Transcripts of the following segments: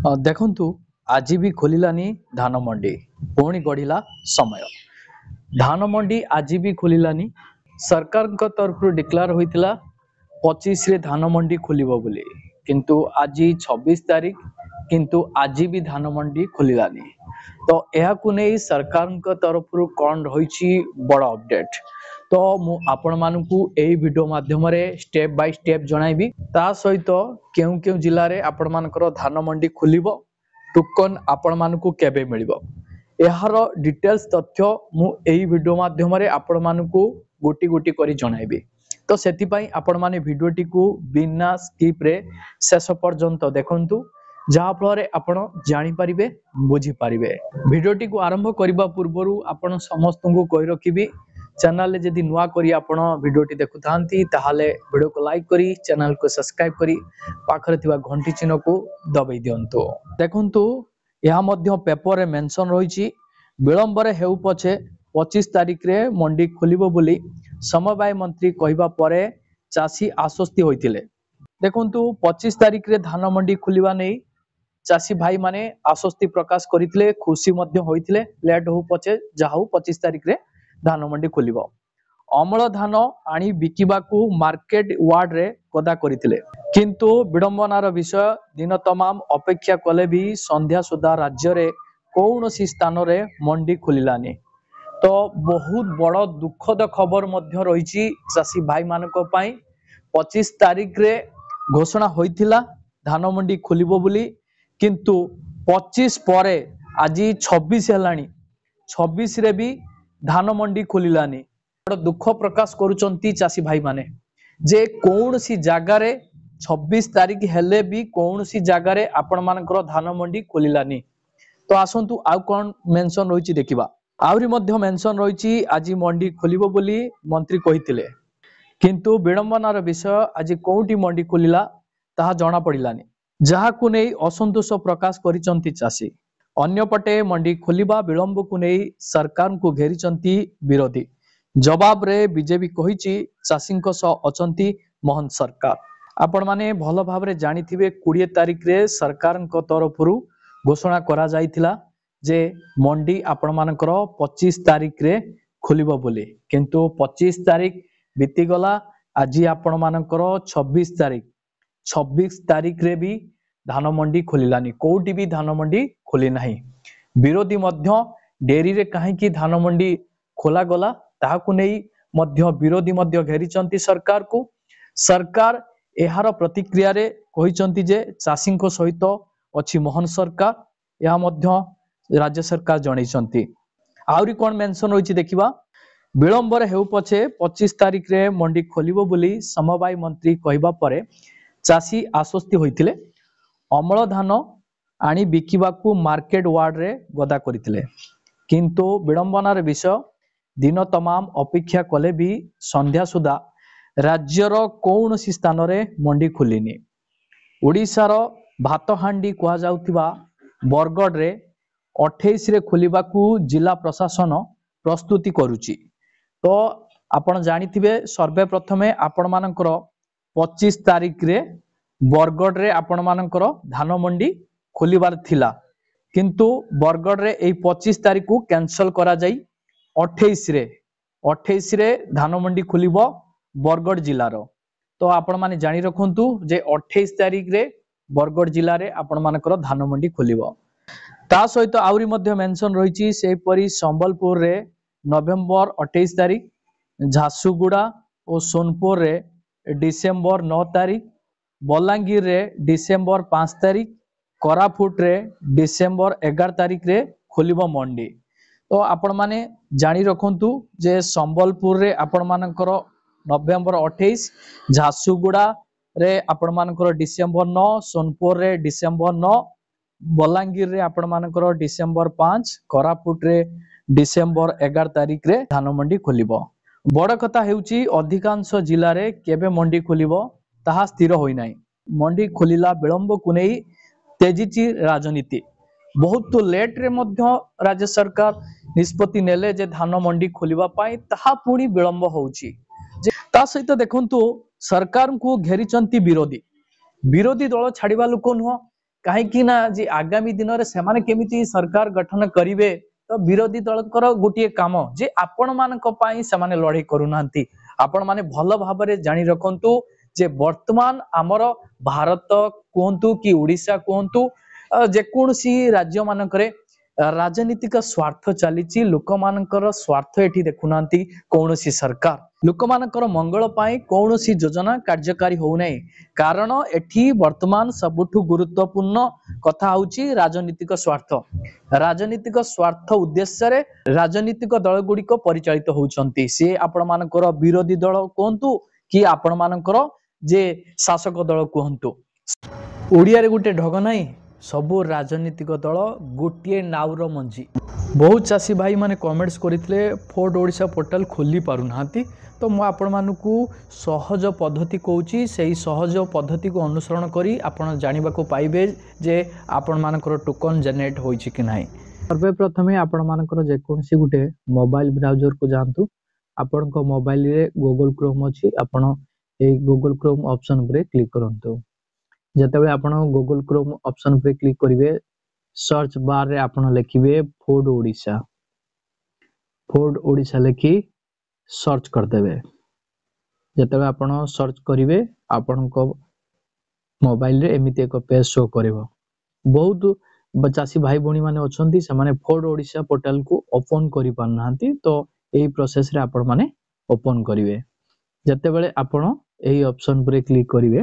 ଦେଖନ୍ତୁ ଆଜି ବି ଖୋଲିଲାନି ଧାନ ମଣ୍ଡି ପୁଣି ଗଢିଲା ସମୟ। ଧାନ ମଣ୍ଡି ଆଜି ବି ଖୋଲିଲାନି। ସରକାରଙ୍କ ତରଫରୁ ଡିକ୍ଲାର ହୋଇଥିଲା 25 ରେ ଧାନ ମଣ୍ଡି ଖୋଲିବ ବୋଲି, କିନ୍ତୁ ଆଜି 26 ତାରିଖ, କିନ୍ତୁ ଆଜି ବି ଧାନ ମଣ୍ଡି ଖୋଲିଲାନି। ତ ଏହାକୁ ନେଇ ସରକାରଙ୍କ ତରଫରୁ କଣ ରହିଛି ବଡ ଅପଡେଟ, ତ ମୁଁ ଆପଣମାନଙ୍କୁ ଏଇ ଭିଡିଓ ମାଧ୍ୟମରେ ଷ୍ଟେପ ବାଇ ଷ୍ଟେପ ଜଣାଇବି। ତା ସହିତ କେଉଁ କେଉଁ ଜିଲ୍ଲାରେ ଆପଣମାନଙ୍କର ଧାନ ମଣ୍ଡି ଖୋଲିବ, ଟୋକନ ଆପଣମାନଙ୍କୁ କେବେ ମିଳିବ, ଏହାର ଡିଟେଲ୍ସ ତଥ୍ୟ ମୁଁ ଏହି ଭିଡିଓ ମାଧ୍ୟମରେ ଆପଣମାନଙ୍କୁ ଗୋଟି ଗୋଟି କରି ଜଣାଇବି। ତ ସେଥିପାଇଁ ଆପଣମାନେ ଭିଡିଓଟିକୁ ବିନା ସ୍କିପରେ ଶେଷ ପର୍ଯ୍ୟନ୍ତ ଦେଖନ୍ତୁ, ଯାହା ଫଳରେ ଆପଣ ଜାଣିପାରିବେ, ବୁଝିପାରିବେ। ଭିଡିଓଟିକୁ ଆରମ୍ଭ କରିବା ପୂର୍ବରୁ ଆପଣ ସମସ୍ତଙ୍କୁ କହି ରଖିବି, ଚ୍ୟାନେଲରେ ଯଦି ନୂଆ କରି ଆପଣ ଭିଡିଓଟି ଦେଖୁଥାନ୍ତି ତାହେଲେ ଭିଡିଓକୁ ଲାଇକ୍ କରି ଚ୍ୟାନେଲକୁ ସବସ୍କ୍ରାଇବ କରି ପାଖରେ ଥିବା ଘଣ୍ଟି ଚିହ୍ନକୁ ଦବାଇ ଦିଅନ୍ତୁ। ଦେଖନ୍ତୁ, ଏହା ମଧ୍ୟ ପେପରରେ ମେନସନ ରହିଛି, ବିଳମ୍ବରେ ହେଉ ପଛେ 25 ତାରିଖରେ ମଣ୍ଡି ଖୋଲିବ ବୋଲି ସମବାୟ ମନ୍ତ୍ରୀ କହିବା ପରେ ଚାଷୀ ଆଶ୍ୱସ୍ତି ହୋଇଥିଲେ। ଦେଖନ୍ତୁ, 25 ତାରିଖରେ ଧାନ ମଣ୍ଡି ଖୋଲିବା ନେଇ ଚାଷୀ ଭାଇ ମାନେ ଆଶ୍ୱସ୍ତି ପ୍ରକାଶ କରିଥିଲେ, ଖୁସି ମଧ୍ୟ ହୋଇଥିଲେ। ଲେଟ୍ ହଉ ପଛେ ଯାହା ହଉ 25 ତାରିଖରେ ଧାନ ମଣ୍ଡି ଖୋଲିବ। ଅମଳ ଧାନ ଆଣି ବିକିବାକୁ ମାର୍କେଟ ୱାର୍ଡରେ ଗଦା କରିଥିଲେ, କିନ୍ତୁ ବିଡମ୍ବନାର ବିଷୟ ଦିନ ତମାମ ଅପେକ୍ଷା କଲେ ବି ସନ୍ଧ୍ୟା ସୁଦ୍ଧା ରାଜ୍ୟରେ କୌଣସି ସ୍ଥାନରେ ମଣ୍ଡି ଖୋଲିଲାନି। ତ ବହୁତ ବଡ଼ ଦୁଃଖଦ ଖବର ମଧ୍ୟ ରହିଛି ଚାଷୀ ଭାଇମାନଙ୍କ ପାଇଁ। 25 ତାରିଖରେ ଘୋଷଣା ହୋଇଥିଲା ଧାନ ମଣ୍ଡି ଖୋଲିବ ବୋଲି, କିନ୍ତୁ 25 ପରେ ଆଜି 26 ହେଲାଣି, 26ରେ ବି ଧାନ ମଣ୍ଡି ଖୋଲିଲାନି। ବଡ଼ ଦୁଃଖ ପ୍ରକାଶ କରୁଛନ୍ତି ଚାଷୀ ଭାଇମାନେ ଯେ କୌଣସି ଜାଗାରେ 26 ତାରିଖ ହେଲେ ବି କୌଣସି ଜାଗାରେ ଆପଣମାନଙ୍କର ଧାନ ମଣ୍ଡି ଖୋଲିଲାନି। ତ ଆସନ୍ତୁ ଆଉ କଣ ମେନସନ ରହିଛି ଦେଖିବା। ଆହୁରି ମଧ୍ୟ ମେନସନ ରହିଛି ଆଜି ମଣ୍ଡି ଖୋଲିବ ବୋଲି ମନ୍ତ୍ରୀ କହିଥିଲେ, କିନ୍ତୁ ବିଡମ୍ବନାର ବିଷୟ ଆଜି କୋଉଠି ମଣ୍ଡି ଖୋଲିଲା ତାହା ଜଣା ପଡ଼ିଲାନି, ଯାହାକୁ ନେଇ ଅସନ୍ତୋଷ ପ୍ରକାଶ କରିଛନ୍ତି ଚାଷୀ। ଅନ୍ୟପଟେ ମଣ୍ଡି ଖୋଲିବା ବିଳମ୍ବକୁ ନେଇ ସରକାରଙ୍କୁ ଘେରିଛନ୍ତି ବିରୋଧୀ। ଜବାବରେ ବିଜେପି କହିଛି ଚାଷୀଙ୍କ ସହ ଅଛନ୍ତି ମୋହନ ସରକାର। ଆପଣମାନେ ଭଲ ଭାବରେ ଜାଣିଥିବେ 20 ତାରିଖରେ ସରକାରଙ୍କ ତରଫରୁ ଘୋଷଣା କରାଯାଇଥିଲା ଯେ ମଣ୍ଡି ଆପଣମାନଙ୍କର 25 ତାରିଖରେ ଖୋଲିବ ବୋଲି, କିନ୍ତୁ 25 ତାରିଖ ବିତିଗଲା, ଆଜି ଆପଣମାନଙ୍କର 26 ତାରିଖ। 26 ତାରିଖରେ ବି ଧାନ ମଣ୍ଡି ଖୋଲିଲାନି, କୋଉଠି ବି ଧାନ ମଣ୍ଡି ଖୋଲି ନାହିଁ। ବିରୋଧୀ ମଧ୍ୟ ଡେରିରେ କାହିଁକି ଧାନ ମଣ୍ଡି ଖୋଲାଗଲା ତାହାକୁ ନେଇ ମଧ୍ୟ ବିରୋଧୀ ମଧ୍ୟ ଘେରିଛନ୍ତି ସରକାରକୁ। ସରକାର ଏହାର ପ୍ରତିକ୍ରିୟାରେ କହିଛନ୍ତି ଯେ ଚାଷୀଙ୍କ ସହିତ ଅଛି ମୋହନ ସରକାର, ଏହା ମଧ୍ୟ ରାଜ୍ୟ ସରକାର ଜଣାଇଛନ୍ତି। ଆହୁରି କଣ ମେନସନ ରହିଛି ଦେଖିବା। ବିଳମ୍ବରେ ହେଉ ପଛେ 25 ତାରିଖରେ ମଣ୍ଡି ଖୋଲିବ ବୋଲି ସମବାୟ ମନ୍ତ୍ରୀ କହିବା ପରେ ଚାଷୀ ଆଶ୍ୱସ୍ତି ହୋଇଥିଲେ। ଅମଳ ଧାନ ଆଣି ବିକିବାକୁ ମାର୍କେଟ ୱାର୍ଡରେ ଗଦା କରିଥିଲେ, କିନ୍ତୁ ବିଡମ୍ବନାର ବିଷୟ ଦିନ ତମାମ ଅପେକ୍ଷା କଲେ ବି ସନ୍ଧ୍ୟା ସୁଦ୍ଧା ରାଜ୍ୟର କୌଣସି ସ୍ଥାନରେ ମଣ୍ଡି ଖୋଲିନି। ଓଡ଼ିଶାର ଭାତହାଣ୍ଡି କୁହାଯାଉଥିବା ବରଗଡ଼ରେ 28ରେ ଖୋଲିବାକୁ ଜିଲ୍ଲା ପ୍ରଶାସନ ପ୍ରସ୍ତୁତି କରୁଛି। ତ ଆପଣ ଜାଣିଥିବେ ସର୍ବେ ପ୍ରଥମେ ଆପଣମାନଙ୍କର 25 ତାରିଖରେ ବରଗଡ଼ରେ ଆପଣମାନଙ୍କର ଧାନ ମଣ୍ଡି ଖୋଲିବାର ଥିଲା, କିନ୍ତୁ ବରଗଡ଼ରେ ଏଇ 25 ତାରିଖକୁ କ୍ୟାନସଲ କରାଯାଇ 28ରେ ଧାନ ମଣ୍ଡି ଖୋଲିବ ବରଗଡ଼ ଜିଲ୍ଲାର। ତ ଆପଣମାନେ ଜାଣି ରଖନ୍ତୁ ଯେ 28 ତାରିଖରେ ବରଗଡ଼ ଜିଲ୍ଲାରେ ଆପଣମାନଙ୍କର ଧାନ ମଣ୍ଡି ଖୋଲିବ। ତା ସହିତ ଆହୁରି ମଧ୍ୟ ମେନସନ ରହିଛି ସେହିପରି ସମ୍ବଲପୁରରେ ନଭେମ୍ବର 28 ତାରିଖ, ଝାରସୁଗୁଡ଼ା ଓ ସୋନପୁରରେ ଡିସେମ୍ବର 9 ତାରିଖ, ବଲାଙ୍ଗୀରରେ ଡିସେମ୍ବର 5 ତାରିଖ, କୋରାପୁଟରେ ଡିସେମ୍ବର 11 ତାରିଖରେ ଖୋଲିବ ମଣ୍ଡି। ତ ଆପଣମାନେ ଜାଣି ରଖନ୍ତୁ ଯେ ସମ୍ବଲପୁରରେ ଆପଣମାନଙ୍କର ନଭେମ୍ବର 28, ଝାରସୁଗୁଡ଼ାରେ ଆପଣମାନଙ୍କର ଡିସେମ୍ବର 9, ସୋନପୁରରେ ଡିସେମ୍ବର 9, ବଲାଙ୍ଗୀରରେ ଆପଣମାନଙ୍କର ଡିସେମ୍ବର 5, କୋରାପୁଟରେ ଡିସେମ୍ବର 11 ତାରିଖରେ ଧାନ ମଣ୍ଡି ଖୋଲିବ। ବଡ଼ କଥା ହେଉଛି ଅଧିକାଂଶ ଜିଲ୍ଲାରେ କେବେ ମଣ୍ଡି ଖୋଲିବ ତାହା ସ୍ଥିର ହୋଇନାହିଁ। ମଣ୍ଡି ଖୋଲିଲା ବିଳମ୍ବକୁ ନେଇ ତେଜିଛି ରାଜନୀତି। ବହୁତ ଲେଟରେ ମଧ୍ୟ ରାଜ୍ୟ ସରକାର ନିଷ୍ପତ୍ତି ନେଲେ ଯେ ଧାନ ମଣ୍ଡି ଖୋଲିବା ପାଇଁ, ତାହା ପୁଣି ବିଳମ୍ବ ହେଉଛି। ତା ସହିତ ଦେଖନ୍ତୁ ସରକାରଙ୍କୁ ଘେରିଛନ୍ତି ବିରୋଧୀ। ବିରୋଧୀ ଦଳ ଛାଡ଼ିବା ଲୋକ ନୁହଁ, कहीं ना जे आगामी दिन में से केमिति सरकार गठन करिवे तो विरोधी दलकर गोटे काम जे आपण मानक पई से लड़ाई करूना आपण माने भल भाव जानी रखंतु जे वर्तमान आमर भारत कहतु कि उड़ीसा कहतु जेकोसी राज्य मानकरे राजनीतिक स्वार्थ चली लोक मानकर स्वार्थ एठी देखुना कौन सरकार लोक मानकर मंगल पाई कौन योजना कार्यकारी होना कारण एठी वर्तमान सबुठु गुरुत्वपूर्ण कथा होची राजनीतिक स्वार्थ उद्देश्य रे राजनीतिक दल गुड़िक परिचालित होउछंती से आपण मानकर विरोधी दल कहतु कि आपण मानकर जे शासक दल कहतु ओडिया रे गुटे ढग नाही सबु राजनीतिक दल गोटे नाउर मंजी बहुत चाषी भाई माने कमेंट्स करते फोर्ट ओडिशा पोर्टल खोली पारुना तो मु आपण मानकु सहज पद्धति कहूँ से सहज पद्धति को अनुसरण करी आपण जानिबा को पाइबे जे आपण मानकर टोकन जनरेट होइछि कि नाही। सर्वप्रथमे आपण मानकर जेकोसी गुटे मोबाइल ब्राउजर को जानतु आपण को मोबाइल रे गूगल क्रोम अछि आपण ए गूगल क्रोम ऑप्शन पर क्लिक करंतु जतबे आपण गूगल क्रोम ऑप्शन पे क्लिक करिवे सर्च बार रे आपण लिखिबे फोर्ट ओडिशा लिखि सर्च कर देबे जतबे आपण सर्च करिवे आपण को मोबाइल रे एमिति एक पेज शो करिवो बहुत चासी भाई भणी माने अछंती से माने फोर्ट ओडिशा पोर्टल को ओपन करि पारनांती तो एही प्रोसेस रे आपण माने ओपन करिवे जतबेले आपण एही ऑप्शन पर क्लिक करिवे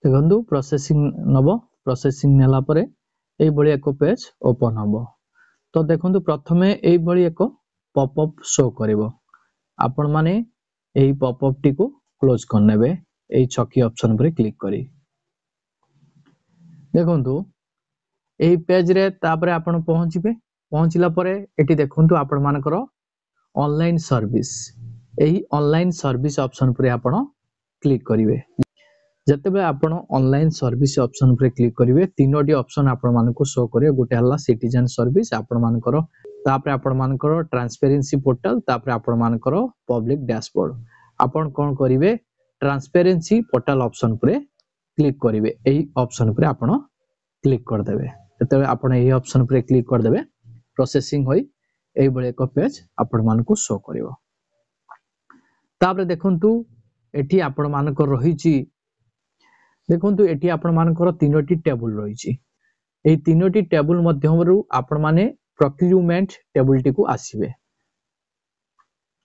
देखो प्रोसेसिंग नब प्रोसेसिंग नेला परे एई बळी एक पेज ओपन हबो तो देखो प्रथमे एई बळी एक पॉपअप शो करिवो आपण माने एई पॉपअप टी को क्लोज करनेबे एई छकी ऑप्शन पर क्लिक करी देखो एई पेज रे तापरे आपण पहुंचला परे एटी देखो आपण मानकर ऑनलाइन सर्विस एही ऑनलाइन सर्विस ऑप्शन पर आपण क्लिक करिवे जतबे आपण ऑनलाइन सर्विस ऑप्शन पर क्लिक करिवे तीनोटी ऑप्शन आपण मानको शो करिवे गोटे हला सिटीजन सर्विस आपण मानकर तापरे आपण मानकर ट्रांसपेरेंसी पोर्टल तापरे आपण मानकर पब्लिक डैशबोर्ड आपण कोन करिवे ट्रांसपेरेंसी पोर्टल ऑप्शन पर क्लिक करिवे एही ऑप्शन पर आपण क्लिक कर देबे जतबे आपण एही ऑप्शन पर क्लिक कर देबे प्रोसेसिंग होई एही बळे एक पेज आपण मानको शो करिवो तापरे देखंतु एठी आपण मानकर रहिची देखंतु एठी आपण मानकर तीनोटी टेबल रहिची एही तीनोटी टेबल मध्यमरु आपण माने प्रोक्यूरमेंट टेबल टी को आसीबे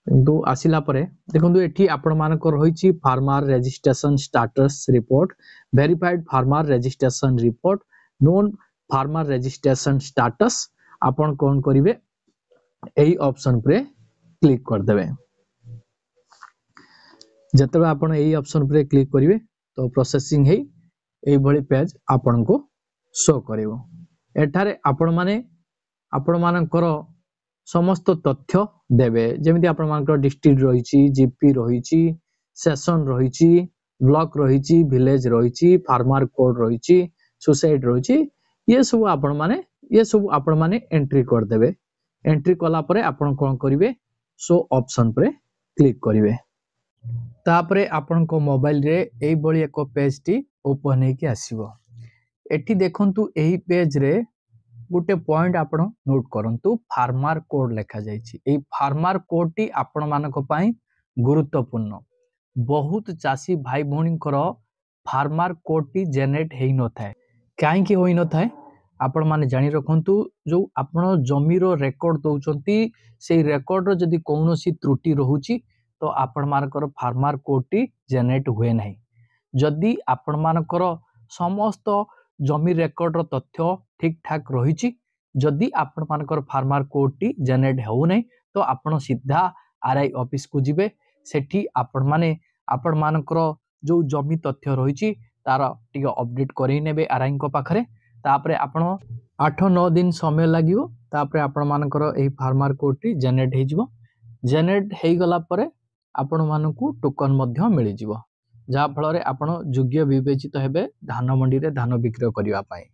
किंतु आसिला परे देखंतु एठी आपण मानकर रहिची farmer registration status report verified farmer registration report non farmer registration status आपण कोन करिवे एही ऑप्शन पे क्लिक कर देबे जतबे आपण एही ऑप्शन पे क्लिक करिवे तो प्रोसेसिंग है एई भली पेज आपन को शो करिवो एठारे आपण मानकर समस्त तथ्य देबे जेमिति आपण मानकर डिस्ट्रिक्ट रहिची जीपी रहिची सेशन रहिची ब्लॉक रहिची विलेज रहिची फार्मर कोड रहिची सोसाइटी रहिची ये सब आपण माने एंट्री कर देबे एंट्री कला परे आपण कोन करिवे सो ऑप्शन पे क्लिक करिवे तापरे आपण को मोबाइल रे एई बळी एक पेज टी ओपन हे कि आसीबो एठी देखंतु एही पेज रे गुटे पॉइंट आपण नोट करंतु फार्मर कोड लिखा जायछि एई फार्मर कोड टी आपण मानक पई गुरुत्वपूर्ण बहुत चासी भाई भणीकर फार्मर कोड टी जनरेट हेई न थाए काहे कि होई न थाए आपण माने जानि रखंतु जो आपण जमीरो रेकॉर्ड दउचंती सेई रेकॉर्ड रो जदी कोनोसी त्रुटि रहूची तो आपण मानकर फार्मर कोड टी जनरेट हुए नहीं जदि आपण मानकर समस्त जमी रेकॉर्ड रो तथ्य ठीक ठाक रहिछि जदि आपण मानकर फार्मर कोड टी जनरेट हो नहीं तो आपण सीधा आरआई ऑफिस को जिबे सेठी आपण मानकर जो जमी तथ्य रहिछि तार टिके अपडेट करि नेबे आरआई को पाखरे तापरे आपण 8-9 दिन समय लागिवो तापरे आपण मानकर एही फार्मर कोड टी जनरेट हे जिवो जनरेट हे गला परे आपण मानकु टोकन मध्य मिल जिवो जहा फल रे आपण योग्य विवेचित हेबे धान मंडी रे धान बिक्रय करिवा पाए।